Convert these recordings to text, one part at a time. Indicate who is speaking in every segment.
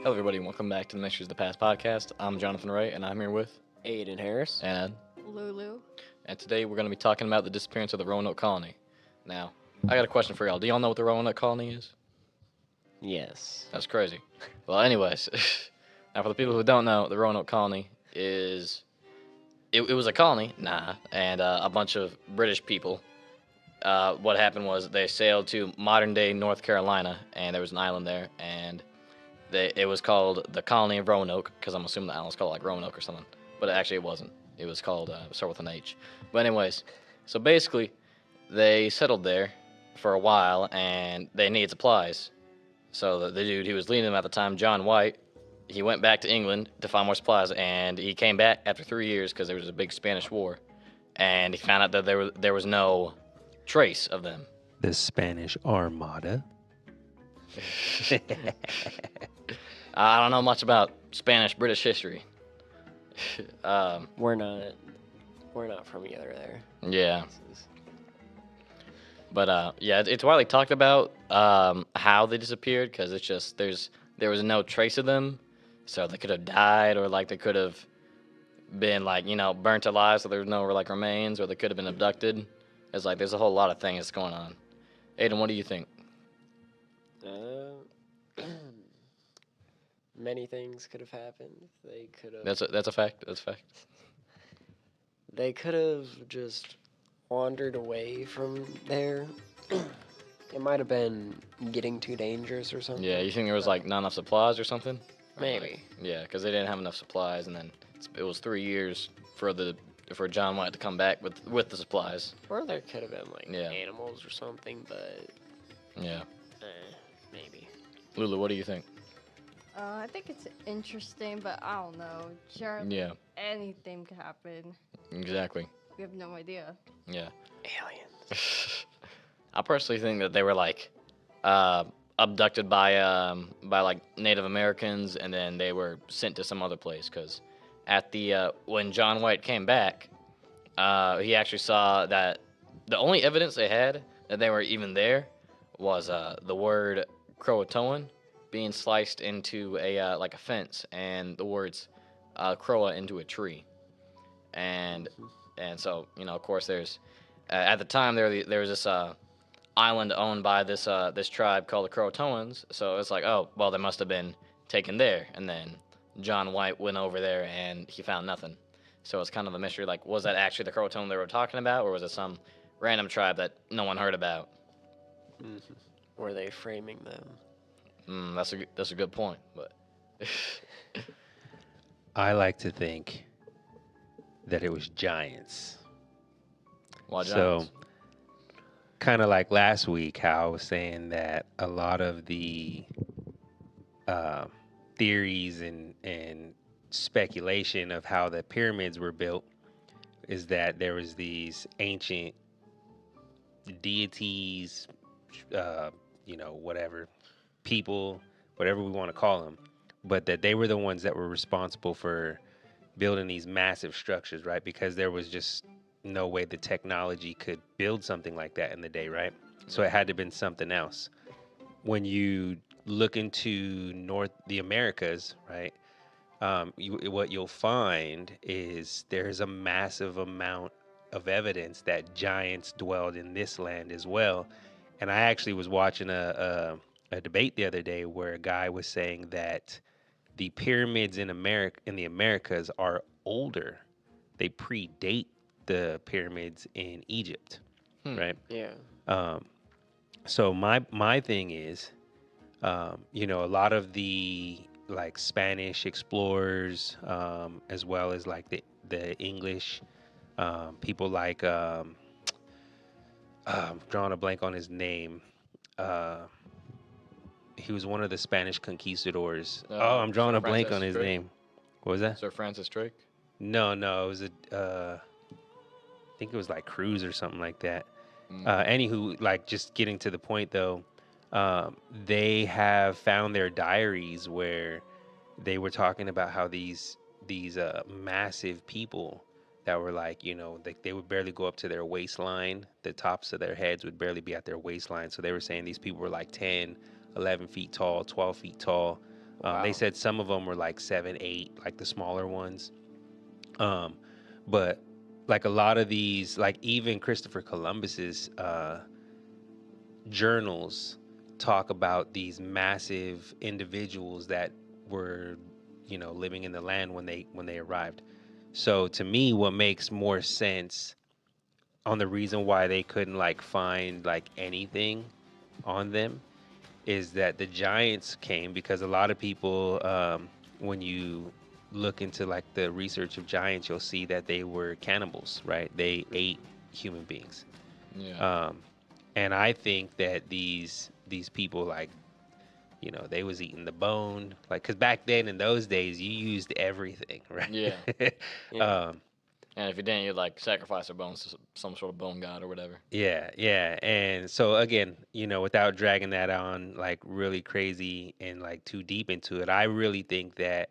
Speaker 1: Hello, everybody, and welcome back to the Mysteries of the Past podcast. I'm Jonathan Wright, and I'm here with
Speaker 2: Aiden Harris.
Speaker 1: and
Speaker 3: Lulu.
Speaker 1: and today we're going to be talking about the disappearance of the Roanoke Colony. Now, I got a question for y'all. Do y'all know what the Roanoke Colony is?
Speaker 2: Yes.
Speaker 1: That's crazy. Well, anyways, now for the people who don't know, the Roanoke Colony is it was a colony, and a bunch of British people. What happened was they sailed to modern-day North Carolina, and there was an island there, and it was called the Colony of Roanoke, because I'm assuming the island's called like Roanoke or something. But actually it wasn't. It was called, start with an H. But anyways, so basically, they settled there for a while, and they needed supplies. So the dude who was leading them at the time, John White, he went back to England to find more supplies, and he came back after 3 years because there was a big Spanish War, and he found out that there was no trace of them.
Speaker 4: The Spanish Armada.
Speaker 1: I don't know much about Spanish-British history.
Speaker 2: We're not from either there.
Speaker 1: Yeah. But yeah, it's widely talked about how they disappeared, because it's just there was no trace of them, so they could have died, or like they could have been burnt alive, so there was no like remains, or they could have been abducted. It's like there's a whole lot of things going on. Aiden, what do you think?
Speaker 2: Many things could have happened. They could have.
Speaker 1: That's a fact. That's a fact.
Speaker 2: They could have just wandered away from there. It might have been getting too dangerous or something.
Speaker 1: Yeah, you think there was like not enough supplies or something?
Speaker 2: Maybe.
Speaker 1: Yeah, because they didn't have enough supplies, and then it was 3 years for John White to come back with the supplies.
Speaker 2: Or there could have been like
Speaker 1: Yeah.
Speaker 2: animals or something, but
Speaker 1: Yeah.
Speaker 2: maybe.
Speaker 1: Lulu, what do you think?
Speaker 3: I think it's interesting, but I don't know. Sure,
Speaker 1: Yeah,
Speaker 3: anything could happen.
Speaker 1: exactly.
Speaker 3: We have no idea.
Speaker 1: Yeah.
Speaker 2: Aliens.
Speaker 1: I personally think that they were like abducted by like Native Americans, and then they were sent to some other place. Because at the when John White came back, he actually saw that the only evidence they had that they were even there was the word Croatoan being sliced into a like a fence, and the words Croa into a tree, and so of course there's at the time there was this island owned by this tribe called the Croatoans, so it's like, oh well, they must have been taken there, and then John White went over there and he found nothing, so it's kind of a mystery, like was that actually the Croatoan they were talking about, or was it some random tribe that no one heard about?
Speaker 2: Mm-hmm. Were they framing them?
Speaker 1: That's a good point, but
Speaker 4: I like to think that it was giants.
Speaker 1: why
Speaker 4: So,
Speaker 1: giants?
Speaker 4: kind of like last week, how I was saying that a lot of the theories and speculation of how the pyramids were built is that there was these ancient deities, whatever, people, whatever we want to call them, but that they were the ones that were responsible for building these massive structures, right? Because there was just no way the technology could build something like that in the day, right? So it had to have been something else. When you look into the Americas, right, what you'll find is there's a massive amount of evidence that giants dwelled in this land as well. And I actually was watching a debate the other day where a guy was saying that the pyramids in the Americas are older. They predate the pyramids in Egypt, right?
Speaker 2: Yeah.
Speaker 4: So my thing is, a lot of the like Spanish explorers, as well as like the English people, like I'm drawing a blank on his name. He was one of the Spanish conquistadors. I'm drawing
Speaker 1: Sir
Speaker 4: a blank
Speaker 1: Francis
Speaker 4: on his
Speaker 1: Drake?
Speaker 4: name. What was that?
Speaker 1: Sir Francis Drake?
Speaker 4: No, it was I think it was like Cruz or something like that.
Speaker 1: Mm.
Speaker 4: Anywho, like just getting to the point though, they have found their diaries where they were talking about how these massive people that were like, they would barely go up to their waistline. The tops of their heads would barely be at their waistline. So they were saying these people were like 10, 11 feet tall, 12 feet tall.
Speaker 2: Wow.
Speaker 4: They said some of them were like 7, 8, like the smaller ones. But like a lot of these, like even Christopher Columbus's journals talk about these massive individuals that were, living in the land when they arrived. So to me, what makes more sense on the reason why they couldn't like find like anything on them is that the giants came because a lot of people, when you look into like the research of giants, you'll see that they were cannibals, right? They ate human beings.
Speaker 1: Yeah.
Speaker 4: And I think that these people, like, they was eating the bone, like, because back then in those days you used everything, right?
Speaker 1: Yeah.
Speaker 2: Yeah.
Speaker 1: And if you didn't, you'd like sacrifice their bones to some sort of bone god or whatever.
Speaker 4: Yeah. And so again, without dragging that on like really crazy and like too deep into it, I really think that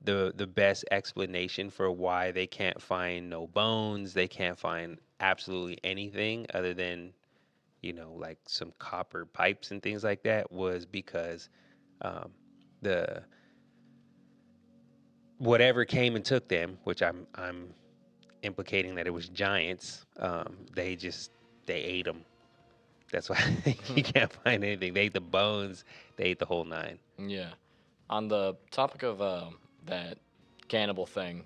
Speaker 4: the best explanation for why they can't find no bones, they can't find absolutely anything other than, like some copper pipes and things like that, was because the whatever came and took them, which I'm implicating that it was giants. They ate them. That's why you can't find anything. They ate the bones. They ate the whole nine.
Speaker 1: Yeah. On the topic of that cannibal thing,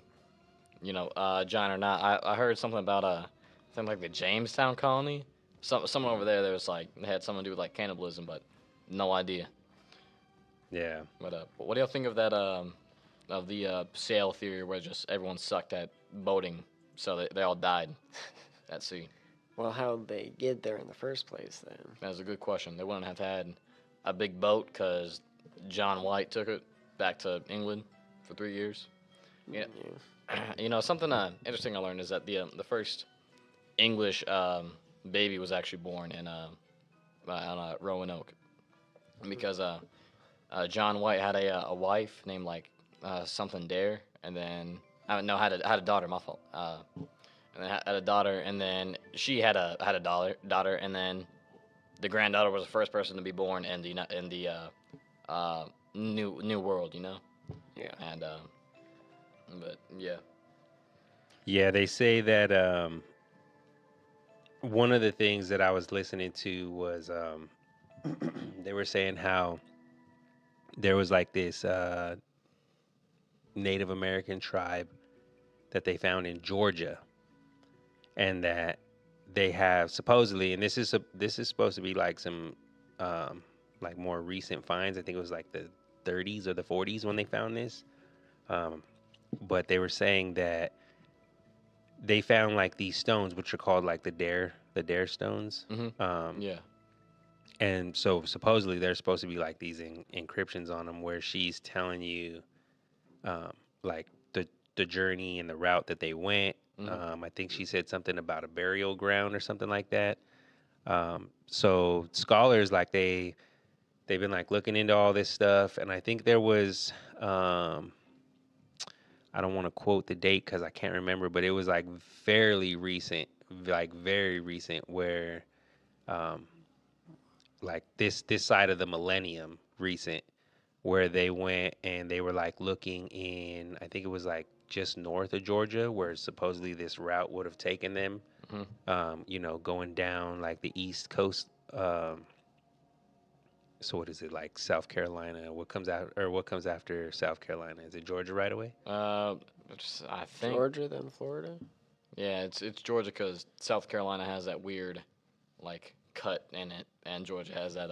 Speaker 1: John or not, I heard something about I think like the Jamestown colony. Someone over there was like they had something to do with like cannibalism, but no idea.
Speaker 4: Yeah.
Speaker 1: But what do y'all think of that of the sail theory where just everyone sucked at boating, so they all died at sea?
Speaker 2: Well, how'd they get there in the first place then?
Speaker 1: That's a good question. They wouldn't have had a big boat because John White took it back to England for 3 years. Yeah. Something interesting I learned is that the first English baby was actually born on Roanoke because John White had a wife named like something Dare, and then no had a daughter. My fault. And then had a daughter, and then she had a daughter, and then the granddaughter was the first person to be born in the new world.
Speaker 2: Yeah.
Speaker 1: And but yeah.
Speaker 4: Yeah, they say that one of the things that I was listening to was they were saying how there was like this Native American tribe that they found in Georgia, and that they have supposedly, and this is supposed to be like some like more recent finds. I think it was like the 30s or the 40s when they found this. But they were saying that they found like these stones, which are called like the Dare stones.
Speaker 1: Yeah.
Speaker 4: And so supposedly there's supposed to be like these encryptions on them where she's telling you like the journey and the route that they went. I think she said something about a burial ground or something like that. So scholars like they've been like looking into all this stuff, and I think there was I don't want to quote the date because I can't remember, but it was like fairly recent, like very recent, where like this side of the millennium recent, where they went and they were like looking in, I think it was like just north of Georgia, where supposedly this route would have taken them. Going down like the East Coast. So what is it, like South Carolina? What comes out, or what comes after South Carolina? Is it Georgia right away?
Speaker 1: I think
Speaker 2: Georgia, then Florida?
Speaker 1: yeah, it's Georgia because South Carolina has that weird like cut in it, and Georgia has that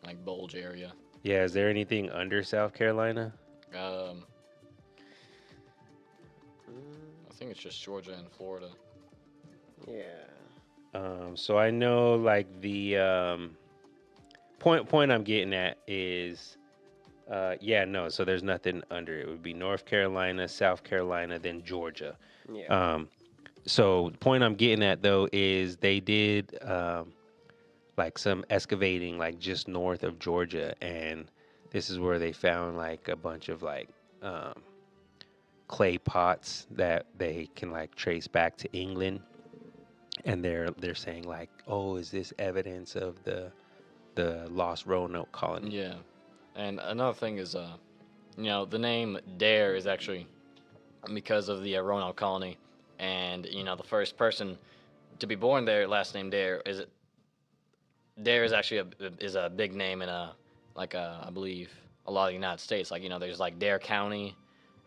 Speaker 1: like bulge area.
Speaker 4: Yeah. Is there anything under South Carolina?
Speaker 1: Um, I think it's just Georgia and Florida.
Speaker 2: Yeah.
Speaker 4: So I know like the point I'm getting at is so there's nothing under it. It would be North Carolina, South Carolina, then Georgia.
Speaker 2: Yeah.
Speaker 4: So the point I'm getting at though is they did like some excavating like just north of Georgia, and this is where they found like a bunch of like clay pots that they can like trace back to England, and they're saying like, oh, is this evidence of the lost Roanoke colony?
Speaker 1: Yeah, and another thing is The name Dare is actually because of the Roanoke colony, and the first person to be born there, last name Dare is actually a big name in I believe a lot of the United States. Like there's like Dare County,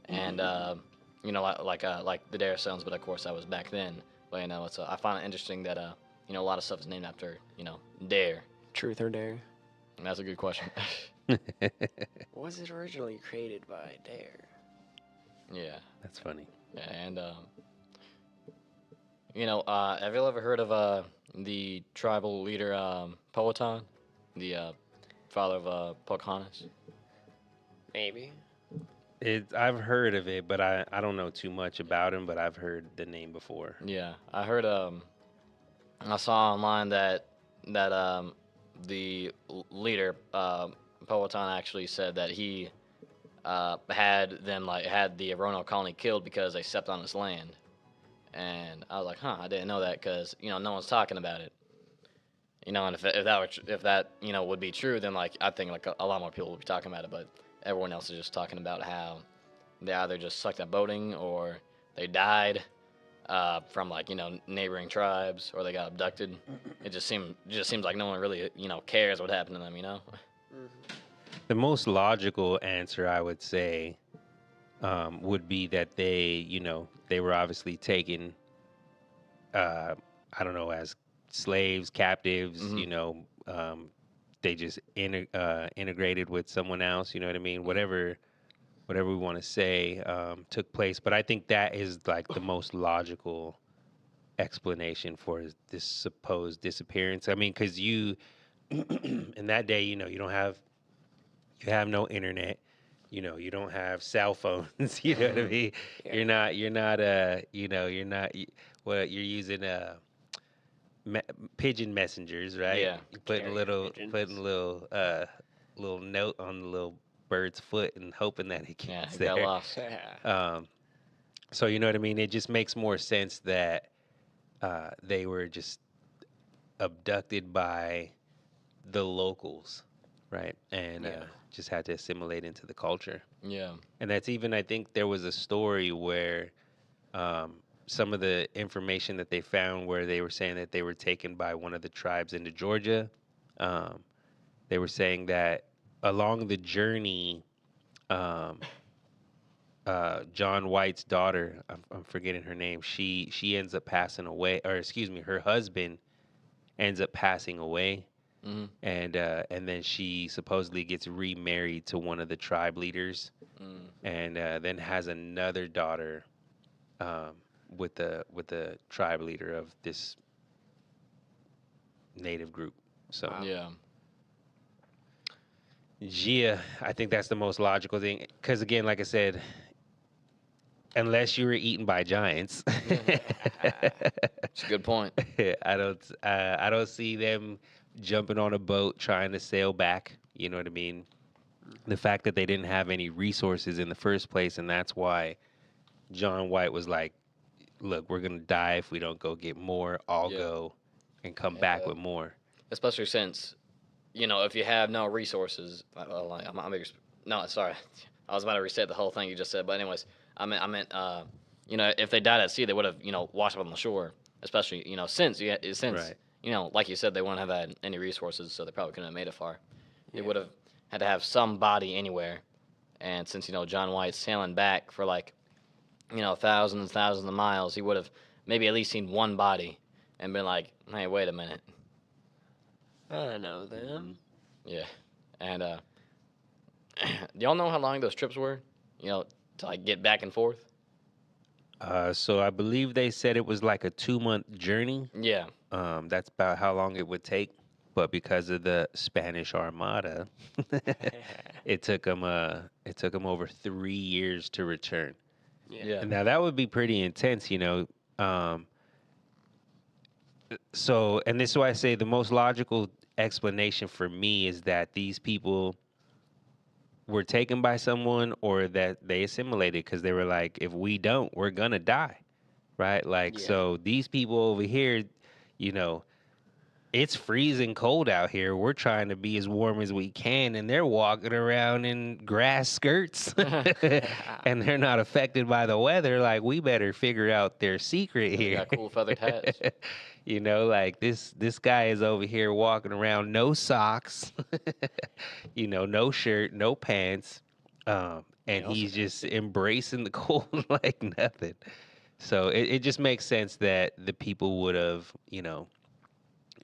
Speaker 1: and like the Dare sounds, but of course that was back then. But it's I find it interesting that a lot of stuff is named after Dare.
Speaker 2: Truth or dare?
Speaker 1: And that's a good question.
Speaker 2: Was it originally created by Dare?
Speaker 1: Yeah,
Speaker 4: That's funny.
Speaker 1: yeah, and have you ever heard of the tribal leader Powhatan, the father of Pocahontas?
Speaker 2: Maybe.
Speaker 4: I've heard of it, but I don't know too much about him. But I've heard the name before.
Speaker 1: Yeah, I heard. I saw online that the leader Powhatan actually said that he had the Roanoke colony killed because they stepped on his land, and I was like, huh, I didn't know that because no one's talking about it. And if that would be true, then like I think like a lot more people would be talking about it, but everyone else is just talking about how they either just sucked at boating or they died from like neighboring tribes or they got abducted. It just seems like no one really cares what happened to them.
Speaker 4: The most logical answer, I would say, would be that they were obviously taken, I don't know, as slaves, captives.
Speaker 1: Mhm.
Speaker 4: They just integrated with someone else. You know what I mean? Whatever we want to say took place. But I think that is like the most logical explanation for this supposed disappearance. I mean, because in that day, you have no internet. You don't have cell phones. You know what I mean?
Speaker 2: Yeah.
Speaker 4: You're using pigeon messengers, right?
Speaker 1: Yeah.
Speaker 4: You're putting a
Speaker 2: Carrier pigeons.
Speaker 4: little note on the little bird's foot and hoping that it
Speaker 1: Yeah,
Speaker 4: gets
Speaker 1: it got
Speaker 4: there.
Speaker 1: lost.
Speaker 4: Um, so you know what I mean? It just makes more sense that they were just abducted by the locals, right? And
Speaker 2: Yeah.
Speaker 4: just had to assimilate into the culture.
Speaker 1: Yeah.
Speaker 4: And that's even, I think there was a story where some of the information that they found where they were saying that they were taken by one of the tribes into Georgia. Um, they were saying that along the journey, um, John White's daughter, I'm forgetting her name, she ends up passing away, or excuse me, her husband ends up passing away.
Speaker 1: Mhm.
Speaker 4: And then she supposedly gets remarried to one of the tribe leaders,
Speaker 1: Mm.
Speaker 4: and then has another daughter um, with the tribe leader of this native group. So
Speaker 2: Wow.
Speaker 1: Yeah.
Speaker 4: yeah, I think that's the most logical thing. Because again, like I said, unless you were eaten by giants,
Speaker 1: It's a good point.
Speaker 4: I don't see them jumping on a boat trying to sail back. You know what I mean? The fact that they didn't have any resources in the first place, and that's why John White was like, "Look, we're gonna die if we don't go get more. I'll
Speaker 1: Yeah.
Speaker 4: go and come back
Speaker 1: Uh,
Speaker 4: with more."
Speaker 1: Especially since if you have no resources, no, sorry, I was about to reset the whole thing you just said. But anyways, I meant, if they died at sea, they would have, washed up on the shore. Especially, since
Speaker 4: Right.
Speaker 1: like you said, they wouldn't have had any resources, so they probably couldn't have made it far. They
Speaker 2: Yeah.
Speaker 1: would have had to have some body anywhere. And since John White's sailing back for like thousands and thousands of miles, he would have maybe at least seen one body and been like, hey, wait a minute.
Speaker 2: I know them.
Speaker 1: Yeah. And do y'all know how long those trips were? To like get back and forth?
Speaker 4: So I believe they said it was like a 2-month journey.
Speaker 1: Yeah.
Speaker 4: That's about how long it would take. But because of the Spanish Armada, it took them over 3 years to return.
Speaker 1: Yeah.
Speaker 4: And now that would be pretty intense, So, and this is why I say the most logical explanation for me is that these people were taken by someone or that they assimilated because they were like, if we don't, we're gonna die, right? Like,
Speaker 2: Yeah.
Speaker 4: so these people over here, you know, it's freezing cold out here. We're trying to be as warm as we can, and they're walking around in grass skirts, and they're not affected by the weather. Like, we better figure out their secret
Speaker 1: They
Speaker 4: here.
Speaker 1: got cool feathered hats.
Speaker 4: You know, like this guy is over here walking around, no socks, you know, no shirt, no pants, and
Speaker 2: also
Speaker 4: he's
Speaker 2: got
Speaker 4: just embracing the cold like nothing. So it just makes sense that the people would have, you know,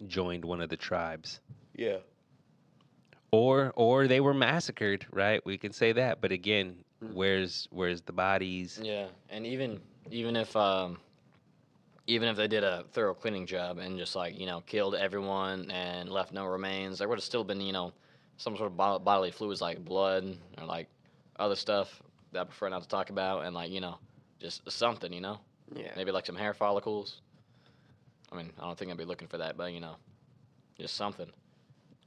Speaker 4: joined one of the tribes.
Speaker 2: Yeah.
Speaker 4: Or they were massacred, right? We can say that. But again,
Speaker 2: Mm.
Speaker 4: where's the bodies?
Speaker 1: Yeah, and even if they did a thorough cleaning job and just like killed everyone and left no remains, there would have still been some sort of bodily fluids like blood or like other stuff that I prefer not to talk about, and like just something,
Speaker 2: Yeah.
Speaker 1: maybe like some hair follicles. I mean, I don't think I'd be looking for that, but just something.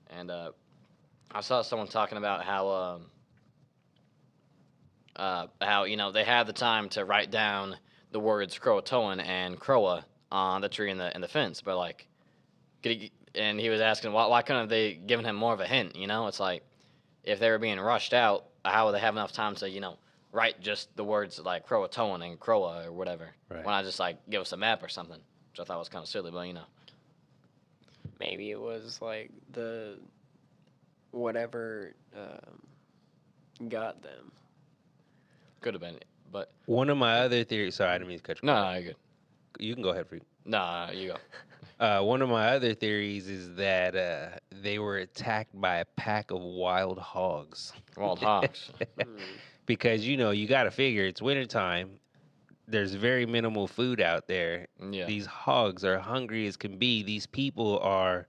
Speaker 1: And I saw someone talking about how they had the time to write down the words Croatoan and Croa on the tree in the fence, but like, and he was asking why couldn't they given him more of a hint? It's like if they were being rushed out, how would they have enough time to write just the words like Croatoan and Croa or whatever?
Speaker 4: Right.
Speaker 1: Why not just like give us a map or something? Which I thought was kind of silly, but
Speaker 2: Maybe it was like the whatever got them.
Speaker 1: could have been. But
Speaker 4: One of my other theories. Sorry, I didn't mean to cut you.
Speaker 1: no, you're good.
Speaker 4: You can go ahead, Freak.
Speaker 1: No, you go.
Speaker 4: One of my other theories is that they were attacked by a pack of wild hogs.
Speaker 1: Wild hogs.
Speaker 4: Because you got to figure it's wintertime. There's very minimal food out there.
Speaker 1: Yeah.
Speaker 4: These hogs are hungry as can be. These people are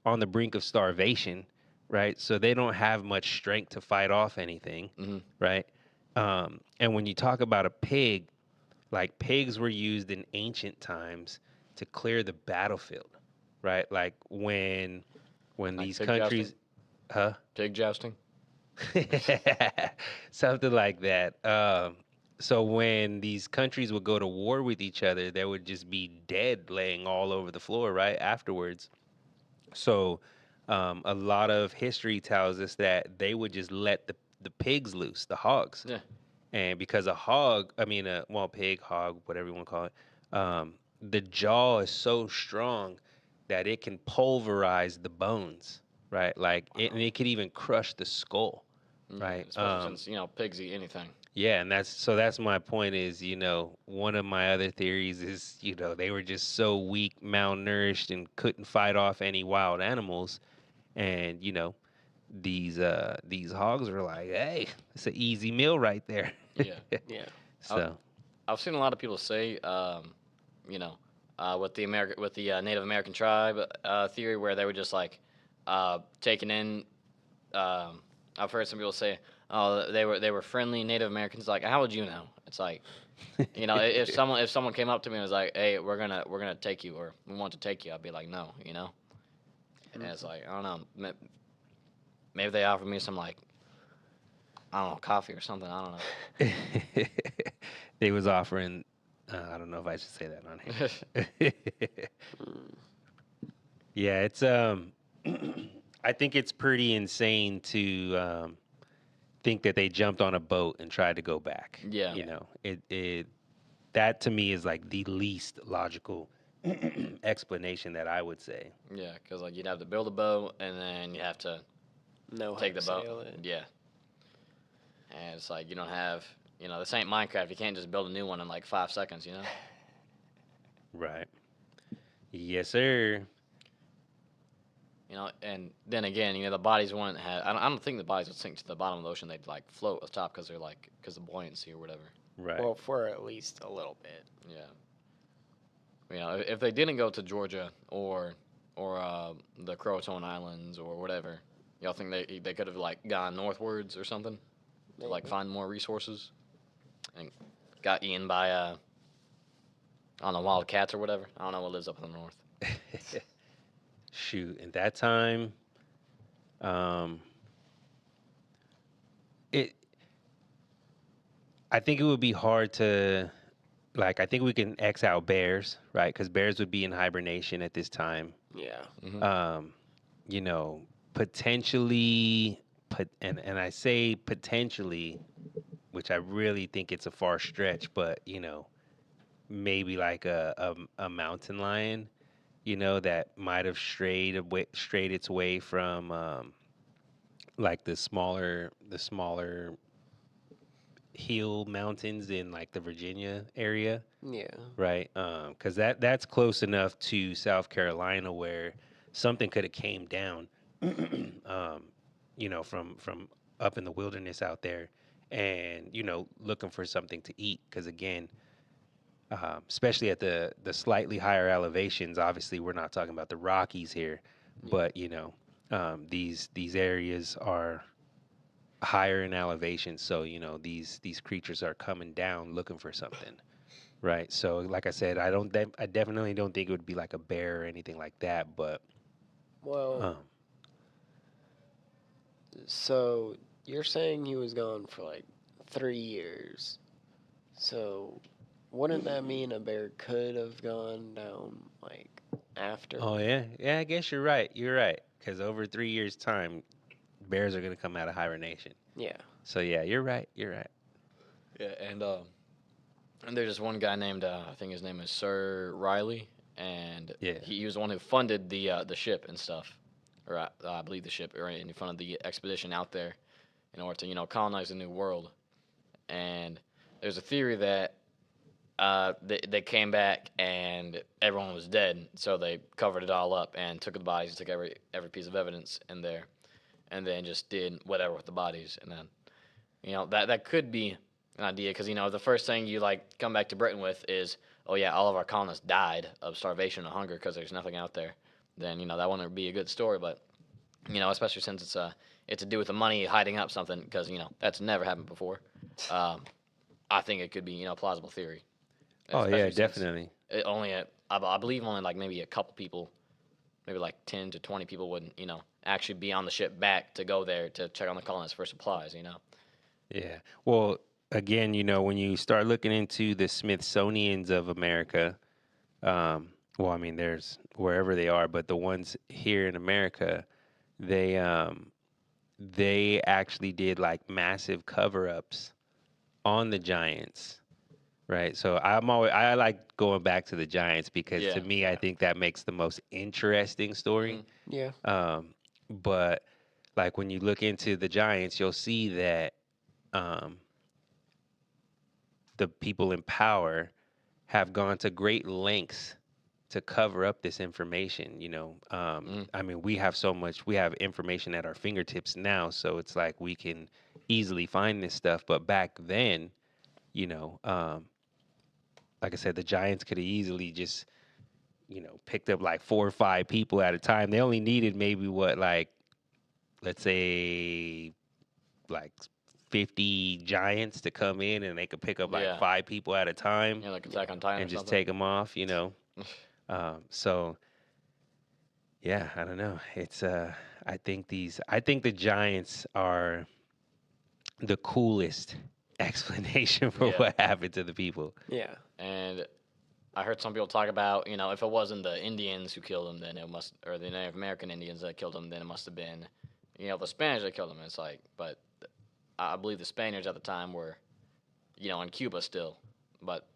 Speaker 4: on the brink of starvation, right? So they don't have much strength to fight off anything,
Speaker 1: Mm-hmm.
Speaker 4: right? And when you talk about a pig, like pigs were used in ancient times to clear the battlefield, right? Like when
Speaker 1: Like
Speaker 4: these
Speaker 1: pig
Speaker 4: countries, huh?
Speaker 1: Pig jousting.
Speaker 4: Something like that. So when these countries would go to war with each other, there would just be dead laying all over the floor, right? Afterwards. So a lot of history tells us that they would just let the pigs loose, the hogs.
Speaker 1: Yeah.
Speaker 4: And because a hog, pig, hog, whatever you want to call it, the jaw is so strong that it can pulverize the bones, right? Like, and it could even crush the skull, right?
Speaker 1: Especially since pigs eat anything.
Speaker 4: Yeah, and that's my point is, one of my other theories is, they were just so weak, malnourished, and couldn't fight off any wild animals. And, these hogs are like, hey, it's an easy meal right there.
Speaker 1: Yeah.
Speaker 2: Yeah.
Speaker 4: So,
Speaker 1: I've seen a lot of people say, with the Native American tribe theory, where they were just like taken in. I've heard some people say, "Oh, they were friendly Native Americans." Like, how would you know? It's like, if someone came up to me and was like, "Hey, we're gonna take you," or "We want to take you," I'd be like, "No," And it's like, I don't know. Maybe they offered me some like, I don't know, coffee or something. I don't know.
Speaker 4: they was offering. I don't know if I should say that on here. Yeah, it's I think it's pretty insane to think that they jumped on a boat and tried to go back.
Speaker 1: Yeah.
Speaker 4: It that to me is like the least logical explanation that I would say.
Speaker 1: Yeah, because like you'd have to build a boat and then you have to take the boat.
Speaker 2: Sail it.
Speaker 1: Yeah. And it's like you don't have, this ain't Minecraft. You can't just build a new one in like 5 seconds,
Speaker 4: Right. Yes, sir.
Speaker 1: And then again, the bodies wouldn't have. I don't think the bodies would sink to the bottom of the ocean. They'd like float at the top because of buoyancy or whatever.
Speaker 4: Right.
Speaker 2: Well, for at least a little bit.
Speaker 1: Yeah. If they didn't go to Georgia or the Croatoan Islands or whatever, y'all think they could have like gone northwards or something to like find more resources and got eaten by I don't know, wild cats or whatever. I don't know what lives up in the north.
Speaker 4: Shoot, at that time, I think it would be hard to like I think we can X out bears, right? Because bears would be in hibernation at this time.
Speaker 2: Yeah.
Speaker 4: Um, you know, potentially, and I say potentially, which I really think it's a far stretch, but maybe like a mountain lion, that might have strayed its way from like the smaller hill mountains in like the Virginia area,
Speaker 2: Yeah.
Speaker 4: right? Because that's close enough to South Carolina where something could have came down, um, from up in the wilderness out there, and looking for something to eat. Because again, especially at the slightly higher elevations, obviously we're not talking about the Rockies here, but these areas are higher in elevation, so these creatures are coming down looking for something. Right. So, like I said, I definitely don't think it would be like a bear or anything like that. But,
Speaker 2: Well,
Speaker 4: um,
Speaker 2: so you're saying he was gone for like 3 years. So wouldn't that mean a bear could have gone down like after?
Speaker 4: oh yeah, yeah. I guess you're right. You're right. Because over 3 years' time, bears are gonna come out of hibernation.
Speaker 2: Yeah.
Speaker 4: So yeah, you're right. You're right.
Speaker 1: Yeah, and there's this one guy named I think his name is Sir Riley, and
Speaker 4: Yeah.
Speaker 1: he was the one who funded the ship and stuff, or I believe the ship, or and he funded the expedition out there in order to colonize the new world. And there's a theory that they came back and everyone was dead, so they covered it all up and took the bodies, took every piece of evidence in there, and then just did whatever with the bodies, and then that could be an idea because the first thing you like come back to Britain with is, oh yeah, all of our colonists died of starvation and hunger because there's nothing out there. Then that wouldn't be a good story, but especially since it's to do with the money hiding up something because that's never happened before. I think it could be a plausible theory.
Speaker 4: Oh yeah,
Speaker 1: Especially since
Speaker 4: definitely.
Speaker 1: it only I believe only like maybe a couple people, maybe like 10 to 20 people would actually be on the ship back to go there to check on the colonists for supplies.
Speaker 4: Yeah. Well, again, when you start looking into the Smithsonian's of America, well, I mean, there's wherever they are, but the ones here in America, they they actually did like massive cover-ups on the Giants, right? So I like going back to the Giants because to
Speaker 1: Yeah,
Speaker 4: me, I think that makes the most interesting story.
Speaker 2: Yeah.
Speaker 4: Um, but like when you look into the Giants, you'll see that um, the people in power have gone to great lengths to cover up this information.
Speaker 1: mm,
Speaker 4: I mean, we have information at our fingertips now, so it's like we can easily find this stuff. But back then, you know, um, like I said, the Giants could have easily just, picked up like 4 or 5 people at a time. They only needed maybe like, let's say, like 50 Giants to come in, and they could pick up like
Speaker 1: yeah,
Speaker 4: 5 people at a time
Speaker 1: like Attack on Titan or
Speaker 4: and just
Speaker 1: something.
Speaker 4: take them off. So yeah, I don't know. I think the Giants are the coolest explanation for
Speaker 1: Yeah,
Speaker 4: what happened to the people.
Speaker 2: Yeah.
Speaker 1: and I heard some people talk about, if it wasn't the Indians who killed him, then it must, or the Native American Indians that killed him, then it must have been, the Spanish that killed him. It's like, but I believe the Spaniards at the time were, in Cuba still, but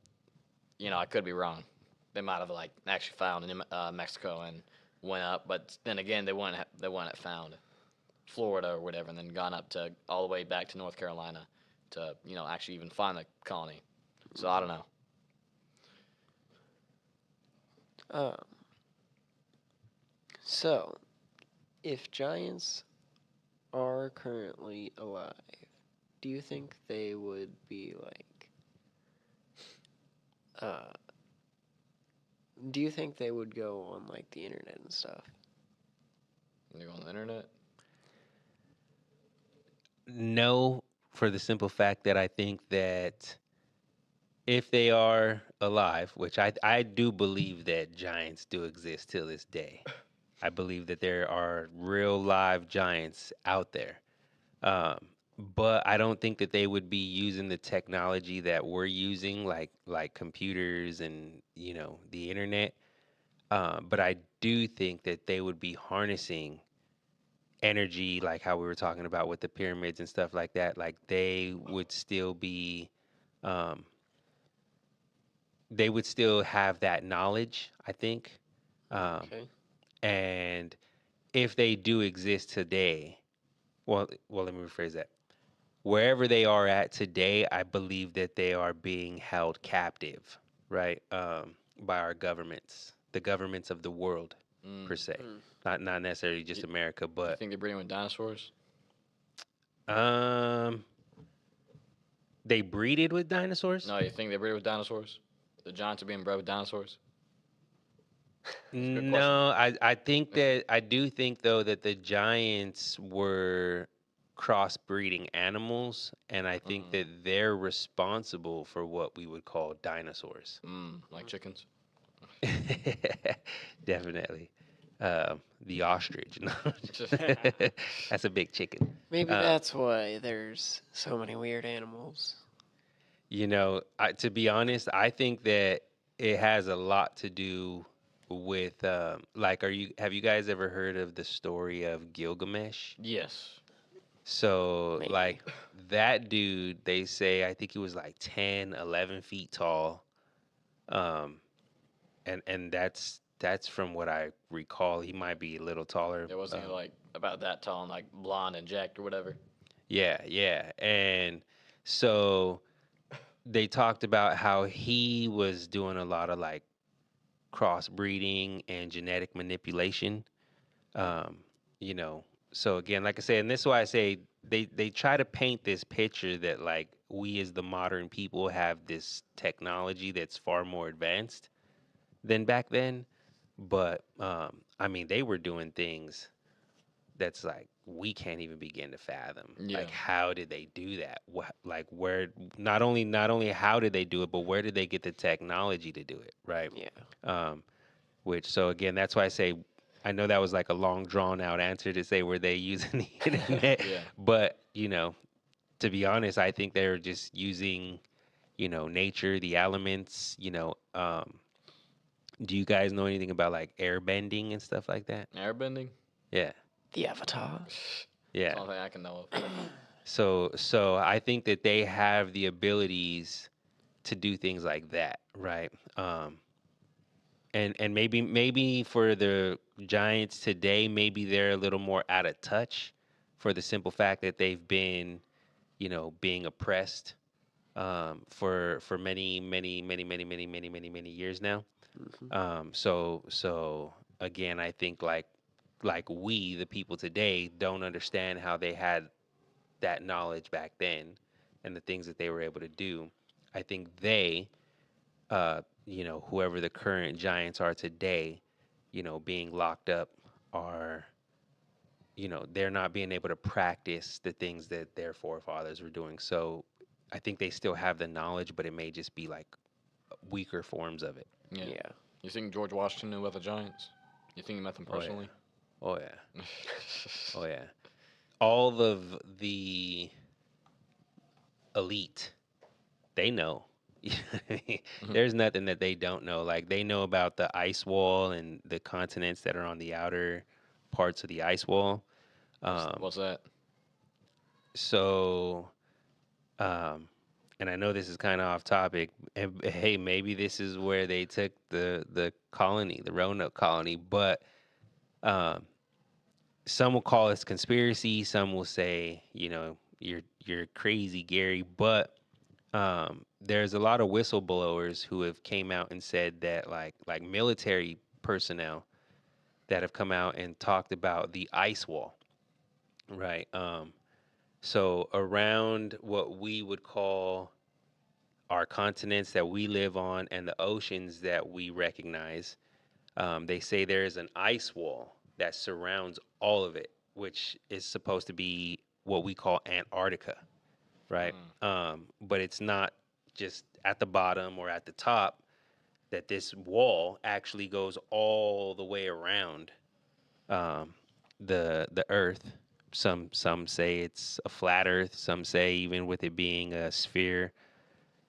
Speaker 1: I could be wrong. They might have like actually found in Mexico and went up, but then again, they wouldn't have found Florida or whatever, and then gone up to all the way back to North Carolina to actually even find the colony. So I don't know.
Speaker 2: Um, so, if giants are currently alive, do you think they would be like, uh, do you think they would go on like the internet and stuff?
Speaker 1: You go on the internet.
Speaker 4: No, for the simple fact that I think that if they are alive, which I do believe that giants do exist till this day. I believe that there are real live giants out there. Um, but I don't think that they would be using the technology that we're using, like computers and the internet. But I do think that they would be harnessing energy, like how we were talking about with the pyramids and stuff like that. Like um, they would still have that knowledge, I think. Um,
Speaker 2: Okay.
Speaker 4: and if they do exist today, well, let me rephrase that. Wherever they are at today, I believe that they are being held captive, right? By our governments, the governments of the world, per
Speaker 1: Mm.
Speaker 4: se.
Speaker 2: Hmm.
Speaker 4: Not necessarily
Speaker 1: You,
Speaker 4: just America,
Speaker 1: you
Speaker 4: but
Speaker 1: think they're breeding with dinosaurs?
Speaker 4: um, they breeded with dinosaurs.
Speaker 1: No, you think they're breeding with dinosaurs? The giants are being bred with dinosaurs? That's a good question.
Speaker 4: No, I think that I do think though that the giants were crossbreeding animals, and I think
Speaker 1: Mm.
Speaker 4: that they're responsible for what we would call dinosaurs.
Speaker 1: Like chickens.
Speaker 4: Definitely. The ostrich. No. That's a big chicken.
Speaker 2: Maybe
Speaker 4: Uh,
Speaker 2: that's why there's so many weird animals.
Speaker 4: to be honest, I think that it has a lot to do with like have you guys ever heard of the story of Gilgamesh?
Speaker 1: Yes.
Speaker 4: So
Speaker 2: Maybe.
Speaker 4: like that dude, they say I think he was like 10, 11 feet tall. Um and that's from what I recall. He might be a little taller.
Speaker 1: There wasn't he like about that tall and like blonde and jacked or whatever.
Speaker 4: Yeah, yeah. And so they talked about how he was doing a lot of like crossbreeding and genetic manipulation. Um, you know, so again, like I said, and this is why I say they try to paint this picture that like we as the modern people have this technology that's far more advanced than back then. But I mean, they were doing things that's like we can't even begin to fathom.
Speaker 1: Yeah.
Speaker 4: Like, how did they do that? Like, where? Not only how did they do it, but where did they get the technology to do it? Right.
Speaker 2: Yeah.
Speaker 4: Um, which so again, that's why I say I know that was like a long drawn out answer to say were they using the internet,
Speaker 1: Yeah.
Speaker 4: but to be honest, I think they're just using nature, the elements. Do you guys know anything about like air bending and stuff like that?
Speaker 1: Airbending?
Speaker 4: Yeah,
Speaker 2: The Avatar.
Speaker 1: That's
Speaker 4: yeah.
Speaker 1: the only thing I can know of.
Speaker 4: So I think that they have the abilities to do things like that, right? And maybe for the Giants today, maybe they're a little more out of touch for the simple fact that they've been, being oppressed for many years now.
Speaker 2: Hmm.
Speaker 4: So again, I think like we, the people today, don't understand how they had that knowledge back then and the things that they were able to do. I think whoever the current giants are today, being locked up are, they're not being able to practice the things that their forefathers were doing. So I think they still have the knowledge, but it may just be like weaker forms of it.
Speaker 1: Yeah.
Speaker 2: Yeah.
Speaker 1: You think George Washington knew about the Giants? You think he met them
Speaker 4: Oh yeah.
Speaker 1: personally?
Speaker 4: Oh yeah. Oh yeah. All of the elite, they know. You know what I mean?
Speaker 1: Mhm.
Speaker 4: There's nothing that they don't know. Like they know about the ice wall and the continents that are on the outer parts of the ice wall. Um,
Speaker 1: What's that?
Speaker 4: so, um, and I know this is kind of off topic. And hey, maybe this is where they took the colony, the Roanoke colony. But um, some will call this conspiracy. Some will say, you're crazy, Gary. But there's a lot of whistleblowers who have came out and said that like military personnel that have come out and talked about the ice wall, right? So around what we would call our continents that we live on and the oceans that we recognize, they say there is an ice wall that surrounds all of it, which is supposed to be what we call Antarctica, right? But it's not just at the bottom or at the top, that this wall actually goes all the way around um, the earth, some say it's a flat Earth. Some say even with it being a sphere,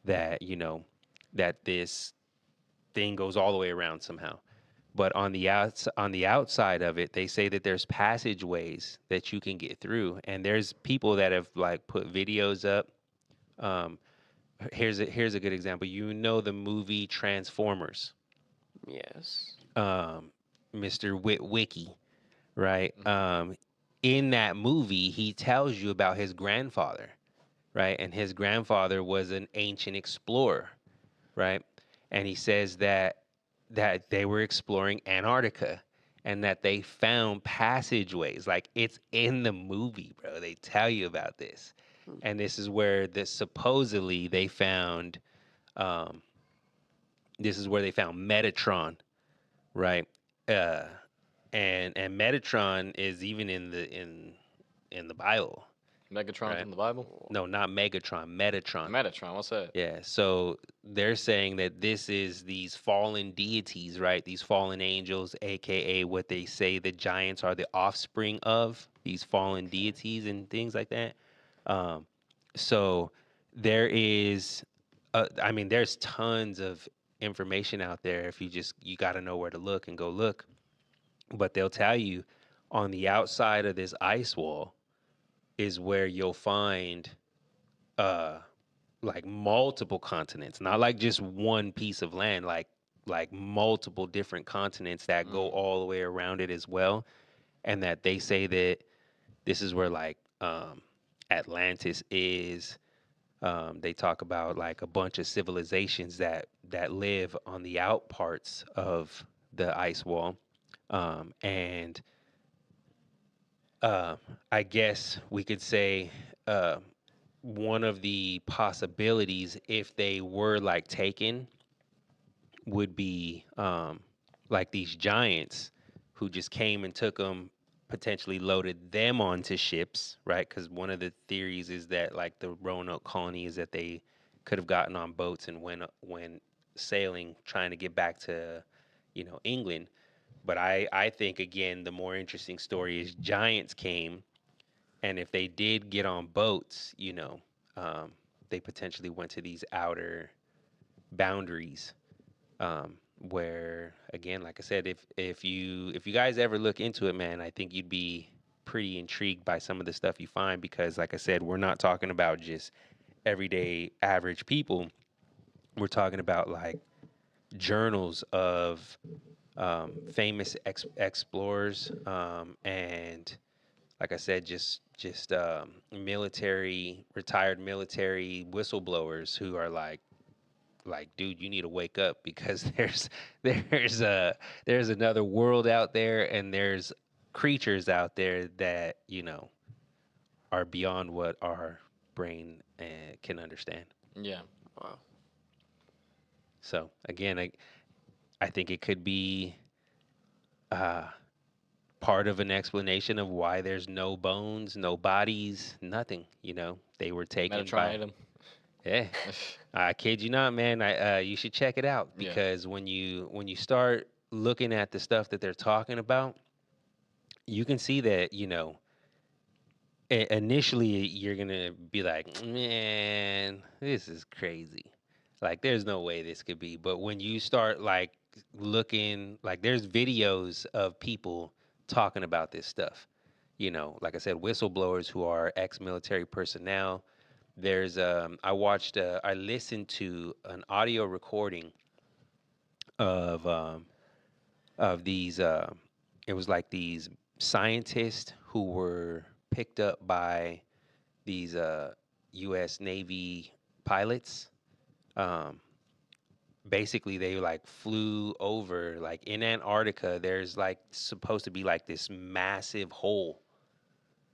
Speaker 4: that that this thing goes all the way around somehow. But on the outside of it, they say that there's passageways that you can get through, and there's people that have like put videos up. Um, here's a good example. The movie Transformers,
Speaker 2: Yes.
Speaker 4: Mr. Witwicky, right?
Speaker 1: Mhm.
Speaker 4: In that movie, he tells you about his grandfather, right? And his grandfather was an ancient explorer, right? And he says that they were exploring Antarctica and that they found passageways. Like, it's in the movie, bro. They tell you about this.
Speaker 2: Hmm.
Speaker 4: And this is where supposedly they found um, this is where they found Metatron, right? Uh, and Metatron is even in the Bible,
Speaker 1: Megatron's
Speaker 4: right?
Speaker 1: in the Bible.
Speaker 4: No, not Megatron, Metatron.
Speaker 1: Metatron, what's that?
Speaker 4: Yeah, so they're saying that this is these fallen deities, right? These fallen angels, aka what they say the giants are the offspring of these fallen deities and things like that. Um, so there is, I mean, there's tons of information out there. If you got to know where to look and go look. But they'll tell you on the outside of this ice wall is where you'll find uh like multiple continents, not like just one piece of land, like multiple different continents that go
Speaker 1: Mm.
Speaker 4: all the way around it as well. And that they say that this is where like Atlantis is. They talk about like a bunch of civilizations that live on the out parts of the ice wall. And uh, I guess we could say uh, one of the possibilities, if they were like taken, would be like these giants who just came and took them, potentially loaded them onto ships, right? Because one of the theories is that like the Roanoke colony is that they could have gotten on boats and went sailing, trying to get back to England. But I think again the more interesting story is giants came, and if they did get on boats, they potentially went to these outer boundaries, where again, like I said, if you guys ever look into it, man, I think you'd be pretty intrigued by some of the stuff you find, because like I said, we're not talking about just everyday average people. We're talking about like journals of famous explorers, and like I said, just retired military whistleblowers who are like, dude, you need to wake up because there's there's another world out there, and there's creatures out there that are beyond what our brain can understand.
Speaker 1: Yeah.
Speaker 2: Wow.
Speaker 4: So again, I think it could be uh, part of an explanation of why there's no bones, no bodies, nothing. They were taken
Speaker 1: Metatron
Speaker 4: by.
Speaker 1: ate him.
Speaker 4: Yeah, I kid you not, man. You should check it out,
Speaker 1: Yeah.
Speaker 4: because when you start looking at the stuff that they're talking about, you can see that initially you're gonna be like, man, this is crazy. Like, there's no way this could be. But when you start like looking, like there's videos of people talking about this stuff. Like I said, whistleblowers who are ex-military personnel. I listened to an audio recording of these. It was like these scientists who were picked up by these U.S. Navy pilots. Um, Basically, they like flew over, like in Antarctica. There's like supposed to be like this massive hole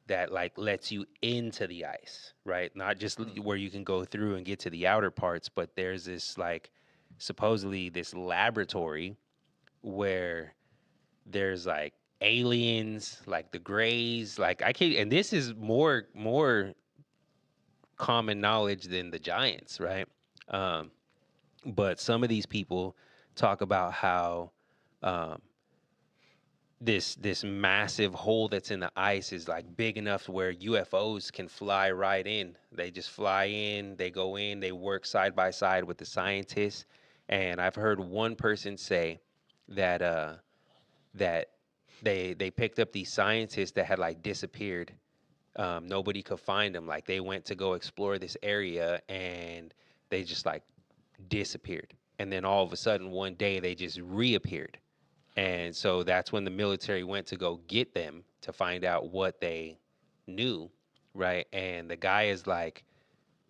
Speaker 4: that like lets you into the ice, right? Not just where you can go through and get to the outer parts, but there's this like supposedly this laboratory where there's like aliens, like the Greys, like I can't. And this is more common knowledge than the giants, right? Um, but some of these people talk about how um, this massive hole that's in the ice is like big enough where UFOs can fly right in. They just fly in, they go in, they work side by side with the scientists. And I've heard one person say that that they picked up these scientists that had like disappeared. Nobody could find them. Like they went to go explore this area and they just like disappeared. And then all of a sudden one day they just reappeared. And so that's when the military went to go get them to find out what they knew, right? And the guy is like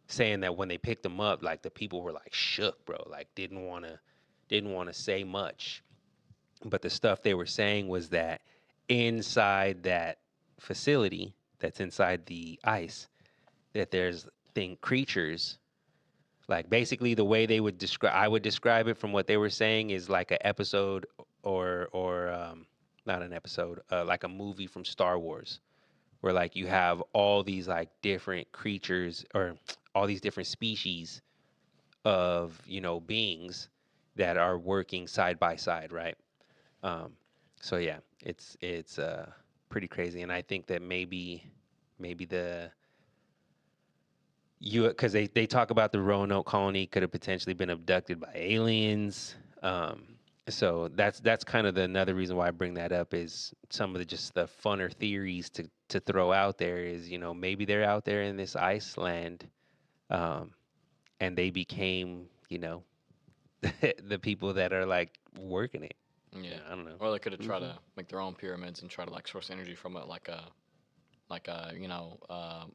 Speaker 4: saying that when they picked him up, like the people were like shook, bro, like didn't want to say much. But the stuff they were saying was that inside that facility that's inside the ice, that there's creatures like basically the way they would describe, I would describe it from what they were saying is like an episode or not an episode, like a movie from Star Wars, where like you have all these like different creatures or all these different species of beings that are working side by side, right? Um, so yeah, it's pretty crazy, and I think that maybe the you because they talk about the Roanoke colony could have potentially been abducted by aliens. So that's kind of another reason why I bring that up is some of the just the funner theories to throw out there is maybe they're out there in this Iceland, and they became the people that are like working it.
Speaker 1: Yeah.
Speaker 4: I don't know.
Speaker 1: Or they could have tried to make their own pyramids and try to like source energy from it, like what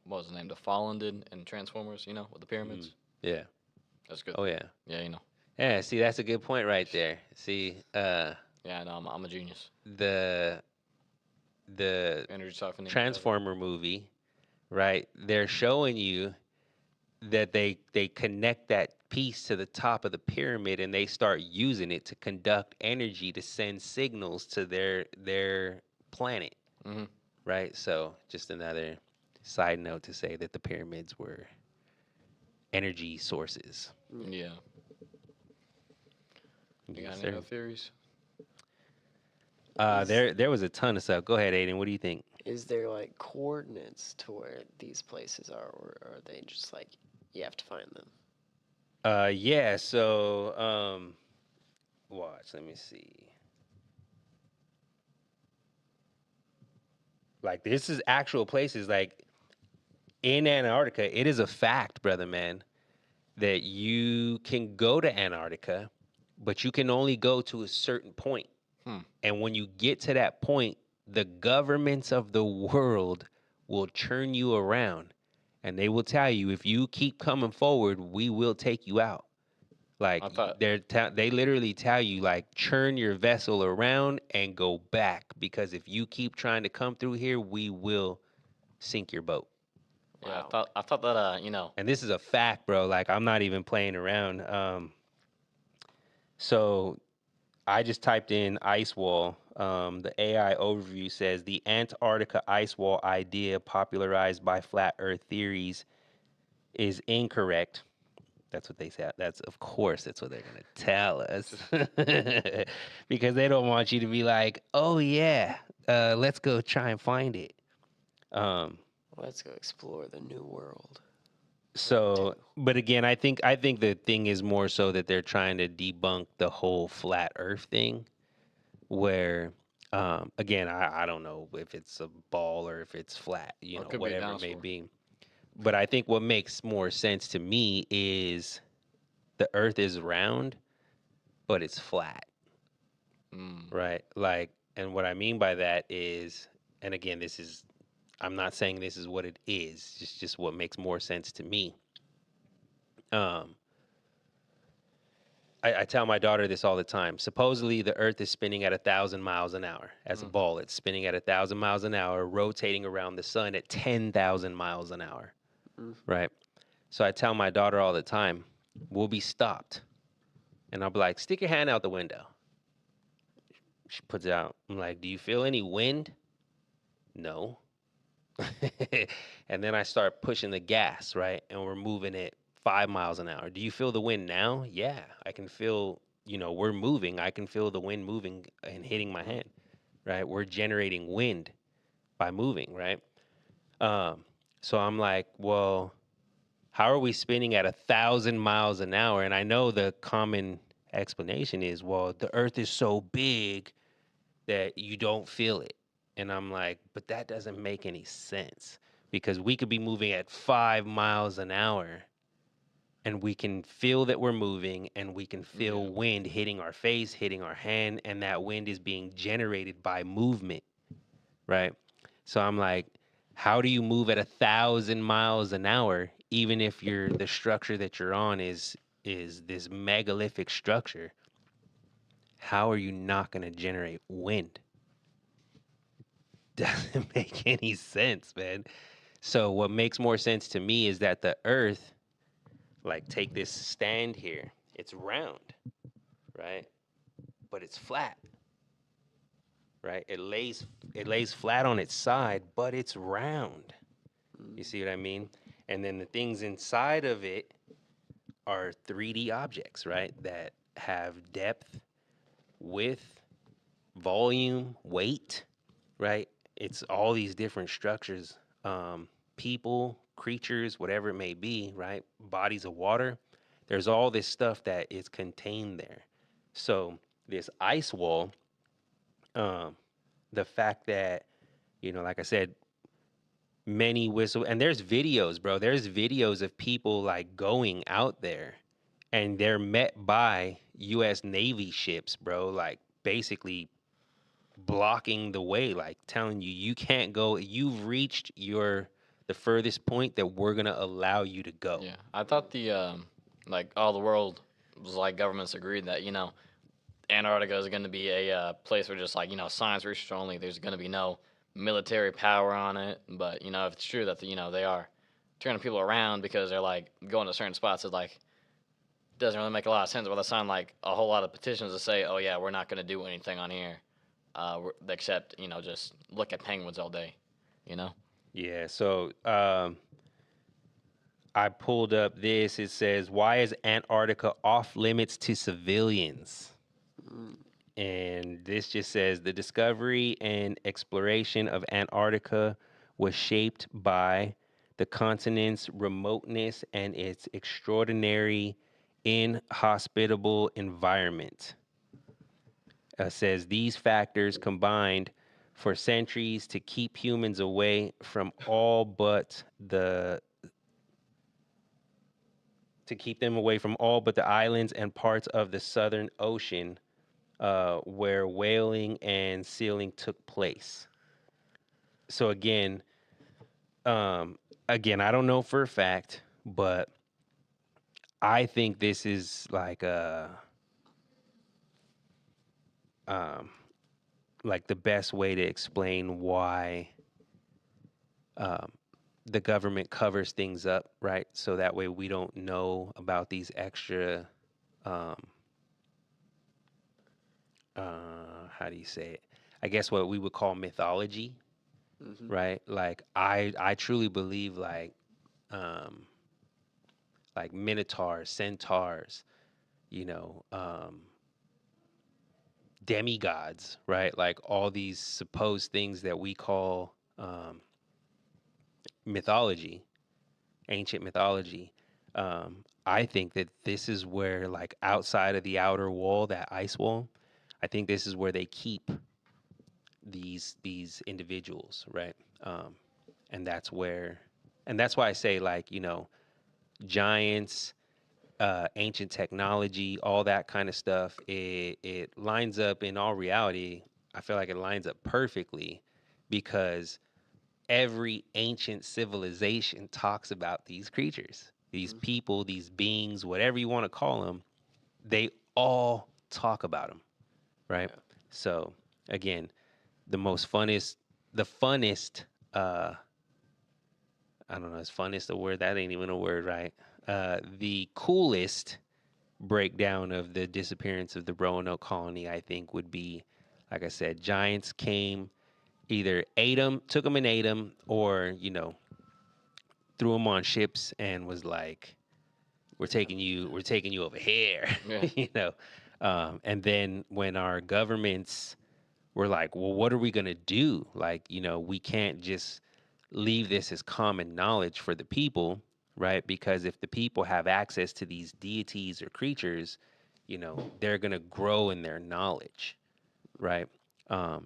Speaker 1: was the name? The Fallen did in Transformers, with the pyramids.
Speaker 4: Yeah.
Speaker 1: That's good.
Speaker 4: Oh yeah.
Speaker 1: Yeah,
Speaker 4: Yeah. See, that's a good point right there. See,
Speaker 1: Yeah, no, I'm a genius.
Speaker 4: the
Speaker 1: Energy siphoning.
Speaker 4: Transformer movie, right? They're showing you that they connect that piece to the top of the pyramid and they start using it to conduct energy to send signals to their planet,
Speaker 1: Mm-hmm.
Speaker 4: right? So just another side note to say that the pyramids were energy sources.
Speaker 1: Yeah. You got
Speaker 4: Yes,
Speaker 1: any
Speaker 4: sir.
Speaker 1: other theories?
Speaker 4: There was a ton of stuff. Go ahead, Aiden. What do you think?
Speaker 2: Is there like coordinates to where these places are, or are they just like you have to find them?
Speaker 4: Yeah. So, watch. Let me see. Like this is actual places. Like in Antarctica, it is a fact, brother man, that you can go to Antarctica, but you can only go to a certain point. And when you get to that point, the governments of the world will churn you around and they will tell you if you keep coming forward, we will take you out. Like they literally tell you like churn your vessel around and go back because if you keep trying to come through here, we will sink your boat.
Speaker 1: Yeah,
Speaker 2: Wow.
Speaker 1: I thought that
Speaker 4: And this is a fact, bro. Like I'm not even playing around. So I just typed in ice wall. The AI overview says the Antarctica ice wall idea popularized by flat Earth theories is incorrect. That's what they said. Of course, that's what they're gonna tell us, because they don't want you to be like, "Oh yeah, let's go try and find it."
Speaker 2: Let's go explore the new world.
Speaker 4: So, but again, I think the thing is more so that they're trying to debunk the whole flat Earth thing, where again, I don't know if it's a ball or if it's flat,
Speaker 1: Or it could be a
Speaker 4: whatever it may
Speaker 1: dinosaur.
Speaker 4: be. But I think what makes more sense to me is the Earth is round, but it's flat, right? Like, and what I mean by that is, and again, I'm not saying this is what it is. It's just what makes more sense to me. I tell my daughter this all the time. Supposedly, the Earth is spinning at 1,000 miles an hour. As a ball, it's spinning at 1,000 miles an hour, rotating around the sun at 10,000 miles an hour, right? So I tell my daughter all the time, we'll be stopped. And I'll be like, stick your hand out the window. She puts it out. I'm like, do you feel any wind? No. And then I start pushing the gas, right? And we're moving it 5 miles an hour. Do you feel the wind now? Yeah, I can feel, we're moving. I can feel the wind moving and hitting my hand. right? We're generating wind by moving, right? So I'm like, well, how are we spinning at 1,000 miles an hour? And I know the common explanation is, well, the Earth is so big that you don't feel it. And I'm like, but that doesn't make any sense because we could be moving at 5 miles an hour and we can feel that we're moving and we can feel wind hitting our face, hitting our hand, and that wind is being generated by movement, right? So I'm like, how do you move at 1,000 miles an hour, even if the structure that you're on is this megalithic structure? How are you not going to generate wind? Doesn't make any sense, man. So what makes more sense to me is that the Earth, like, take this stand here. It's round, right? But it's flat, right? It lays flat on its side, but it's round. You see what I mean? And then the things inside of it are 3D objects, right? That have depth, width, volume, weight, right? It's all these different structures, people, creatures, whatever it may be, right? Bodies of water. There's all this stuff that is contained there. So this ice wall, the fact that, like I said, and there's videos, bro. There's videos of people like going out there and they're met by US Navy ships, bro, like basically blocking the way, like telling you can't go. You've reached the furthest point that we're gonna allow you to go.
Speaker 1: Yeah, I thought like all the world was like governments agreed that Antarctica is going to be a place where just like science research only. There's going to be no military power on it. But if it's true that they are turning people around because they're like going to certain spots, it's like doesn't really make a lot of sense. Well, they sign like a whole lot of petitions to say, oh yeah, we're not going to do anything on here, except just look at penguins all day, you know.
Speaker 4: Yeah. So I pulled up this. It says, "Why is Antarctica off limits to civilians?" And this just says the discovery and exploration of Antarctica was shaped by the continent's remoteness and its extraordinary inhospitable environment. Says these factors combined for centuries to keep humans away from all but the islands and parts of the Southern Ocean where whaling and sealing took place. So again, I don't know for a fact, but I think this is like the best way to explain why the government covers things up, right? So that way we don't know about these extra, how do you say it? I guess what we would call mythology, right? Like I truly believe like minotaurs, centaurs, demigods, right? Like all these supposed things that we call mythology, ancient mythology. I think that this is where, like, outside of the outer wall, that ice wall, I think this is where they keep these individuals, right? And that's why I say, like, giants, ancient technology, all that kind of stuff. It lines up in all reality. I feel like it lines up perfectly because every ancient civilization talks about these creatures, these people, these beings, whatever you want to call them. They all talk about them, right? Yeah. So again, the funnest, I don't know, is funnest a word? That ain't even a word, right? The coolest breakdown of the disappearance of the Roanoke colony, I think, would be, like I said, giants came, either took them and ate them, or, threw them on ships and was like, we're taking you over here,
Speaker 1: Yeah.
Speaker 4: And then when our governments we're like, well, what are we going to do? Like, you know, we can't just leave this as common knowledge for the people, right? Because if the people have access to these deities or creatures, you know, they're going to grow in their knowledge, right?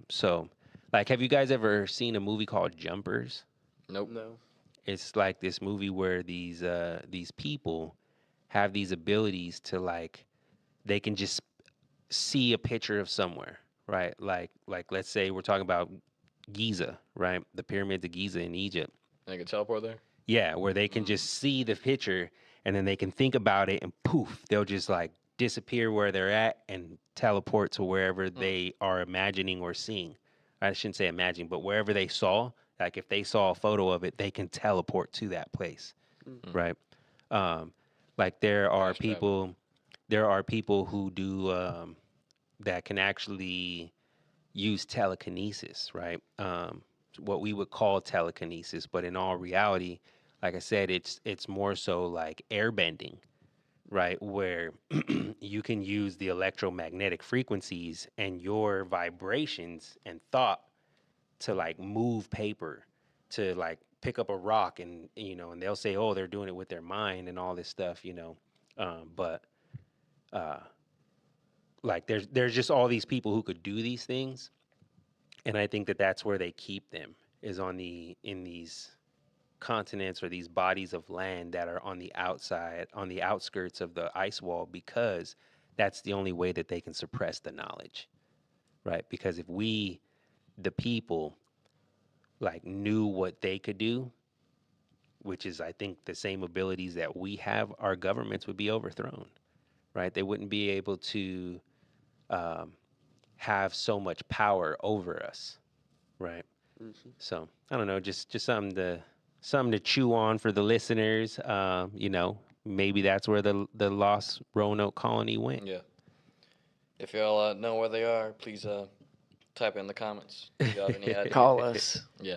Speaker 4: So, like, have you guys ever seen a movie called Jumpers?
Speaker 1: Nope.
Speaker 2: No.
Speaker 4: It's like this movie where these people have these abilities to, like, they can just see a picture of somewhere, right? Like let's say we're talking about Giza, right? The pyramids of Giza in Egypt.
Speaker 1: They can teleport there.
Speaker 4: Yeah, where they can just see the picture and then they can think about it and poof, they'll just like disappear where they're at and teleport to wherever they are imagining or seeing. I shouldn't say imagining, but wherever they saw, like if they saw a photo of it, they can teleport to that place, right? Like there are
Speaker 1: Fast travel.
Speaker 4: people who do that can actually use telekinesis, right? What we would call telekinesis, but in all reality, like I said, it's more so like airbending, right? Where you can use the electromagnetic frequencies and your vibrations and thought to like move paper, to like pick up a rock, and you know, and they'll say, oh, they're doing it with their mind and all this stuff, you know, but like there's just all these people who could do these things, and I think that that's where they keep them, is on the in these continents or these bodies of land that are on the outside, on the outskirts of the ice wall, because that's the only way that they can suppress the knowledge, right? Because if we, the people, like knew what they could do, which is I think the same abilities that we have, our governments would be overthrown, right? They wouldn't be able to um, have so much power over us, right? So I don't know, just something to chew on for the listeners. You know, maybe that's where the lost Roanoke colony went.
Speaker 1: Yeah. If y'all know where they are, please type in the comments. If y'all have any ideas.
Speaker 2: Call us.
Speaker 1: Yeah.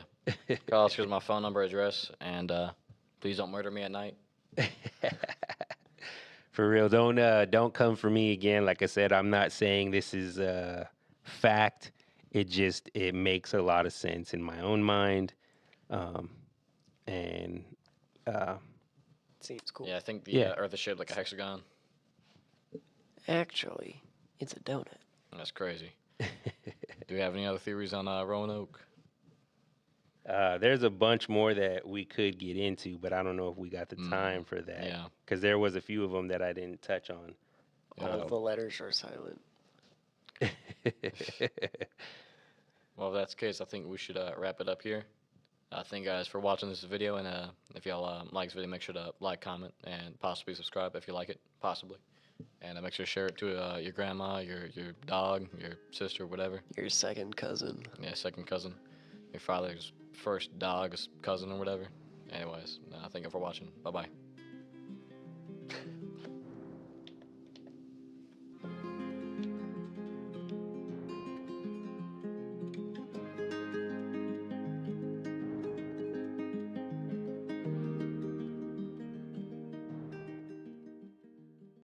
Speaker 1: Call us. Here's my phone number, address, and please don't murder me at night.
Speaker 4: For real, don't come for me again. Like I said, I'm not saying this is fact. It makes a lot of sense in my own mind, and
Speaker 2: Seems cool.
Speaker 1: Yeah, I think the
Speaker 4: Yeah.
Speaker 1: Earth is shaped like a hexagon.
Speaker 2: Actually, it's a donut.
Speaker 1: That's crazy. Do we have any other theories on Roanoke?
Speaker 4: there's a bunch more that we could get into, but I don't know if we got the time for that.
Speaker 1: Yeah.
Speaker 4: Because there was a few of them that I didn't touch on.
Speaker 2: All the letters are silent.
Speaker 1: Well, if that's the case, I think we should wrap it up here. Thank you guys for watching this video, and if y'all like this video, make sure to like, comment, and possibly subscribe if you like it, possibly. And make sure to share it to your grandma, your dog, your sister, whatever.
Speaker 2: Your second cousin.
Speaker 1: Yeah, second cousin, your father's first dog's cousin or whatever. Anyways, thank you for watching. Bye-bye.